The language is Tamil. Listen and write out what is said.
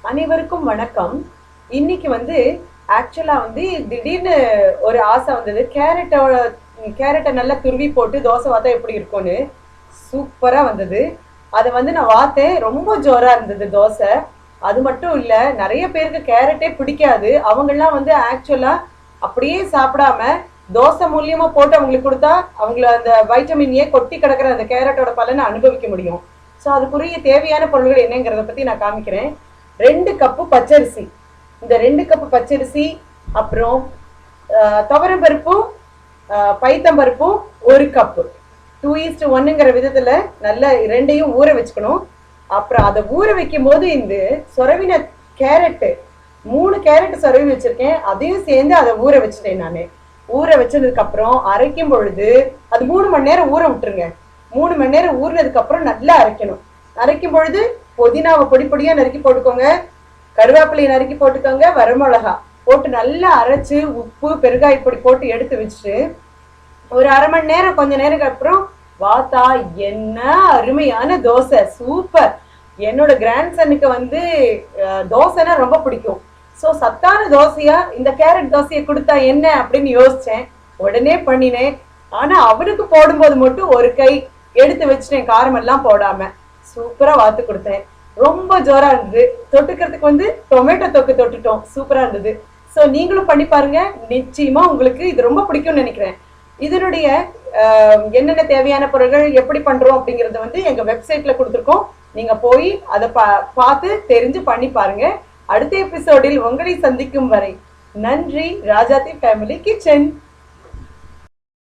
அனைவருக்கும் வணக்கம். இன்னைக்கு ஆக்சுவலா திடீர்னு ஒரு ஆசை வந்தது. கேரட்டை நல்லா துருவி போட்டு தோசை வாத்தா எப்படி இருக்கும்னு சூப்பரா வந்தது. அதை நான் வாத்தேன். ரொம்ப ஜோரா இருந்தது தோசை. அது மட்டும் இல்ல, நிறைய பேருக்கு கேரட்டே பிடிக்காது. அவங்கெல்லாம் ஆக்சுவலா அப்படியே சாப்பிடாம தோசை மூலியமா போட்டு அவங்களுக்கு கொடுத்தா அவங்கள அந்த வைட்டமின் ஏ கொட்டி கிடக்கிற அந்த கேரட்டோட பலனை அனுபவிக்க முடியும். ஸோ அதுக்குரிய தேவையான பொருள்கள் என்னங்கிறத பத்தி நான் காமிக்கிறேன். 2 கப்பு பச்சரிசி. இந்த 2 கப்பு பச்சரிசி, அப்புறம் துவரம் பருப்பும் பைத்தம்பருப்பும் 1 கப்பு, 2:1ங்கிற விதத்துல நல்ல ரெண்டையும் ஊற வச்சுக்கணும். அப்புறம் அதை ஊற வைக்கும் போது இந்த சொரவின கேரட்டு 3 கேரட் சொரவி வச்சிருக்கேன், அதையும் சேர்ந்து அதை ஊற வச்சுட்டேன். நான் ஊற வச்சதுக்கு அப்புறம் அரைக்கும் பொழுது அது 3 மணி நேரம் ஊற விட்டுருங்க. 3 மணி நேரம் ஊறினதுக்கு அப்புறம் நல்லா அரைக்கணும். அரைக்கும் பொழுது புதினாவை பொடி பொடியா நறுக்கி போட்டுக்கோங்க, கருவேப்பிலையை நறுக்கி போட்டுக்கோங்க, வரமிளகா போட்டு நல்லா அரைச்சு உப்பு பெருங்காயப்பொடி போட்டு எடுத்து வச்சுட்டு ஒரு அரை மணி நேரம் கொஞ்ச நேரம் அப்புறம் வாத்தா என்ன அருமையான தோசை, சூப்பர். என்னோட கிராண்ட் சனுக்கு தோசைன்னா ரொம்ப பிடிக்கும். ஸோ சத்தான தோசையா இந்த கேரட் தோசையை கொடுத்தா என்ன அப்படின்னு யோசிச்சேன். உடனே பண்ணினேன். ஆனா அவனுக்கு போடும்போது மட்டும் ஒரு கை எடுத்து வச்சுட்டேன், காரம் எல்லாம் போடாம. சூப்பரா வாத்து கொடுத்தேன். ரொம்ப ஜோரா இருந்தது. தொட்டுக்கிறதுக்கு டொமேட்டோ தொக்கு தொட்டுட்டோம். சூப்பரா இருந்தது. ஸோ நீங்களும் பண்ணி பாருங்க. நிச்சயமா உங்களுக்கு இது ரொம்ப பிடிக்கும்னு நினைக்கிறேன். இதனுடைய என்னென்ன தேவையான பொருட்கள் எப்படி பண்றோம் அப்படிங்கறது எங்க வெப்சைட்ல கொடுத்துருக்கோம். நீங்க போய் அதை பார்த்து தெரிஞ்சு பண்ணி பாருங்க. அடுத்த எபிசோடில் உங்களை சந்திக்கும் வரை நன்றி. Rajathi family kitchen.